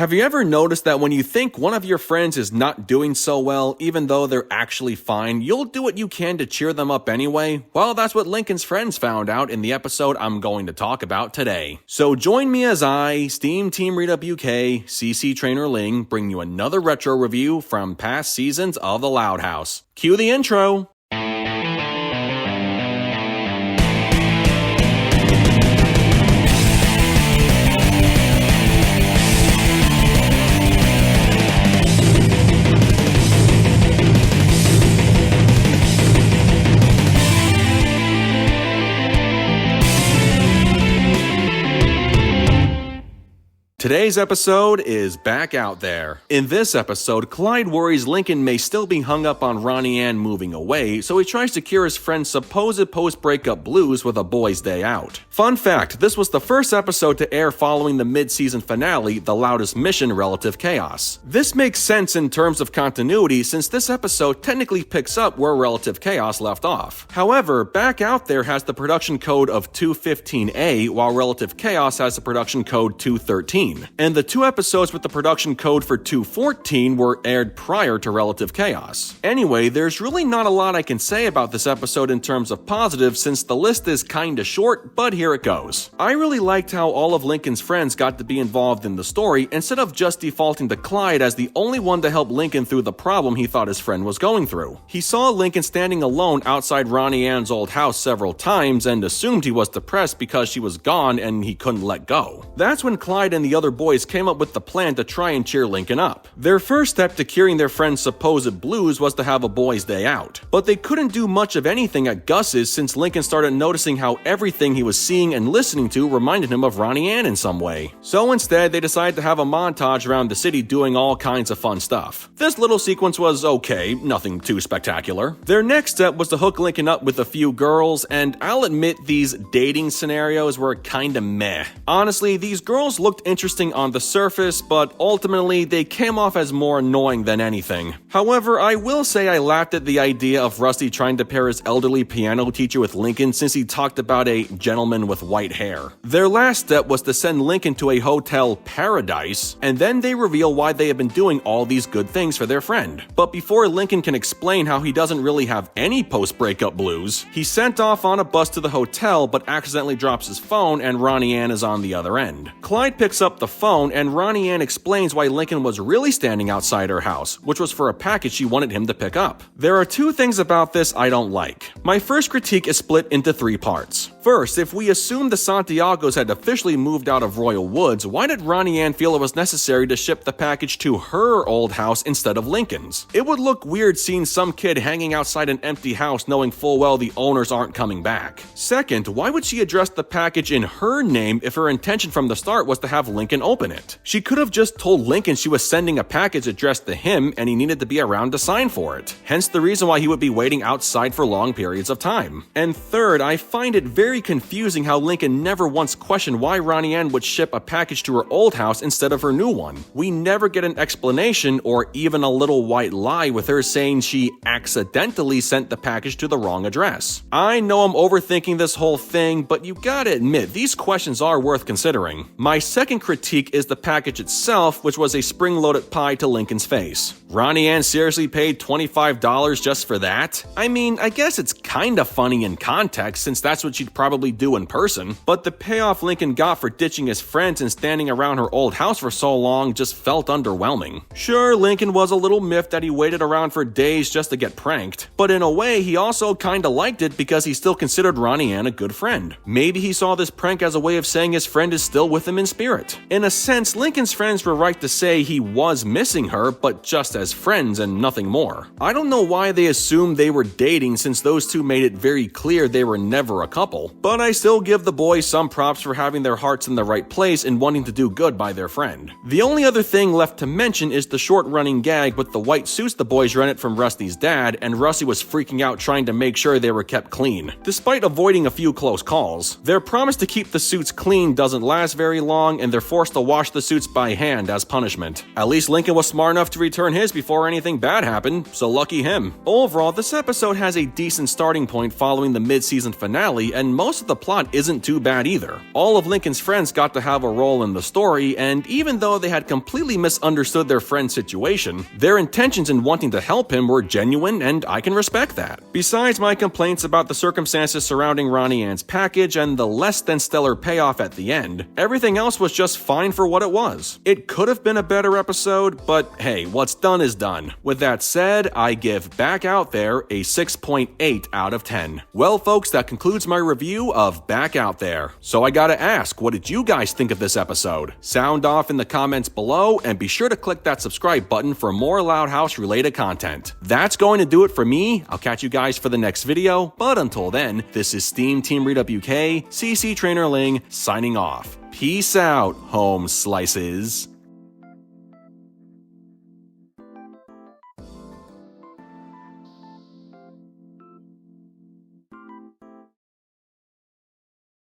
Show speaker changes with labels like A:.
A: Have you ever noticed that when you think one of your friends is not doing so well, even though they're actually fine, you'll do what you can to cheer them up anyway? Well, that's what Lincoln's friends found out in the episode I'm going to talk about today. So join me as I, SteamTeamRedubUK, CC Trainor-Ling, bring you another retro review from past seasons of The Loud House. Cue the intro! Today's episode is Back Out There. In this episode, Clyde worries Lincoln may still be hung up on Ronnie Anne moving away, so he tries to cure his friend's supposed post-breakup blues with a boy's day out. Fun fact, this was the first episode to air following the mid-season finale, The Loudest Mission: Relative Chaos. This makes sense in terms of continuity since this episode technically picks up where Relative Chaos left off. However, Back Out There has the production code of 215A, while Relative Chaos has the production code 213. And the two episodes with the production code for 214 were aired prior to Relative Chaos. Anyway, there's really not a lot I can say about this episode in terms of positives since the list is kinda short, but here it goes. I really liked how all of Lincoln's friends got to be involved in the story instead of just defaulting to Clyde as the only one to help Lincoln through the problem he thought his friend was going through. He saw Lincoln standing alone outside Ronnie Anne's old house several times and assumed he was depressed because she was gone and he couldn't let go. That's when Clyde and the other boys came up with the plan to try and cheer Lincoln up. Their first step to curing their friend's supposed blues was to have a boy's day out. But they couldn't do much of anything at Gus's since Lincoln started noticing how everything he was seeing and listening to reminded him of Ronnie Anne in some way. So instead, they decided to have a montage around the city doing all kinds of fun stuff. This little sequence was okay, nothing too spectacular. Their next step was to hook Lincoln up with a few girls, and I'll admit these dating scenarios were kinda meh. Honestly, these girls looked interesting on the surface, but ultimately they came off as more annoying than anything. However, I will say I laughed at the idea of Rusty trying to pair his elderly piano teacher with Lincoln since he talked about a gentleman with white hair. Their last step was to send Lincoln to a hotel paradise, and then they reveal why they have been doing all these good things for their friend. But before Lincoln can explain how he doesn't really have any post-breakup blues, he's sent off on a bus to the hotel but accidentally drops his phone and Ronnie Anne is on the other end. Clyde picks up the phone and Ronnie Anne explains why Lincoln was really standing outside her house, which was for a package she wanted him to pick up. There are two things about this I don't like. My first critique is split into three parts. First, if we assume the Santiagos had officially moved out of Royal Woods, why did Ronnie Anne feel it was necessary to ship the package to her old house instead of Lincoln's? It would look weird seeing some kid hanging outside an empty house knowing full well the owners aren't coming back. Second, why would she address the package in her name if her intention from the start was to have Lincoln open it? She could have just told Lincoln she was sending a package addressed to him and he needed to be around to sign for it. Hence the reason why he would be waiting outside for long periods of time. And third, I find it very confusing how Lincoln never once questioned why Ronnie Anne would ship a package to her old house instead of her new one. We never get an explanation or even a little white lie with her saying she accidentally sent the package to the wrong address. I know I'm overthinking this whole thing, but you gotta admit, these questions are worth considering. My second critique is the package itself, which was a spring-loaded pie to Lincoln's face. Ronnie Anne seriously paid $25 just for that? I mean, I guess it's kinda funny in context since that's what she'd probably do in person, but the payoff Lincoln got for ditching his friends and standing around her old house for so long just felt underwhelming. Sure, Lincoln was a little miffed that he waited around for days just to get pranked, but in a way he also kinda liked it because he still considered Ronnie Anne a good friend. Maybe he saw this prank as a way of saying his friend is still with him in spirit. In a sense, Lincoln's friends were right to say he was missing her, but just as friends and nothing more. I don't know why they assumed they were dating since those two made it very clear they were never a couple, but I still give the boys some props for having their hearts in the right place and wanting to do good by their friend. The only other thing left to mention is the short-running gag with the white suits the boys rented from Rusty's dad, and Rusty was freaking out trying to make sure they were kept clean, despite avoiding a few close calls. Their promise to keep the suits clean doesn't last very long, and they're forced forced to wash the suits by hand as punishment. At least Lincoln was smart enough to return his before anything bad happened, so lucky him. Overall, this episode has a decent starting point following the mid-season finale, and most of the plot isn't too bad either. All of Lincoln's friends got to have a role in the story, and even though they had completely misunderstood their friend's situation, their intentions in wanting to help him were genuine, and I can respect that. Besides my complaints about the circumstances surrounding Ronnie Anne's package and the less than stellar payoff at the end, everything else was just fine for what it was. It could have been a better episode, but hey, what's done is done. With that said, I give Back Out There a 6.8 out of 10. Well folks, that concludes my review of Back Out There. So I gotta ask, what did you guys think of this episode? Sound off in the comments below, and be sure to click that subscribe button for more Loud House related content. That's going to do it for me. I'll catch you guys for the next video, but until then, this is SteamTeamRedubUK, CC Trainor-Ling, signing off. Peace out, home slices.